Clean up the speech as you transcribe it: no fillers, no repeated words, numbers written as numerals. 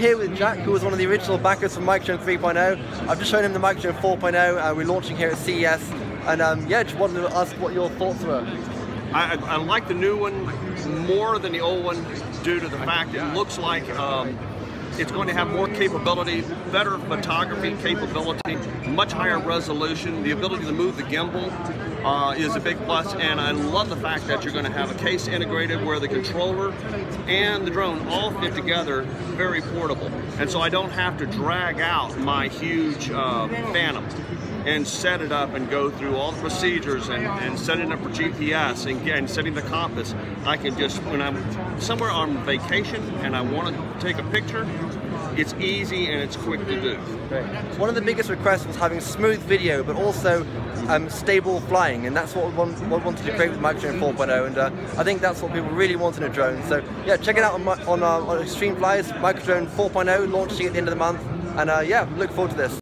here with Jack, who was one of the original backers for Microdrone 3.0. I've just shown him the Microdrone 4.0, we're launching here at CES, and yeah, just wanted to ask what your thoughts were. I like the new one more than the old one due to the fact it looks like it's going to have more capability, better photography capability, much higher resolution. The ability to move the gimbal is a big plus, and I love the fact that you're going to have a case integrated where the controller and the drone all fit together, very portable. And so I don't have to drag out my huge Phantom and set it up and go through all the procedures and setting it up for GPS and setting the compass. I can just, when I'm somewhere on vacation and I want to take a picture, it's easy and it's quick to do. Great. One of the biggest requests was having smooth video, but also stable flying, and that's what we wanted to create with Microdrone 4.0, and I think that's what people really want in a drone. So yeah, check it out on Extreme Fliers, Microdrone 4.0, launching at the end of the month, and yeah, look forward to this.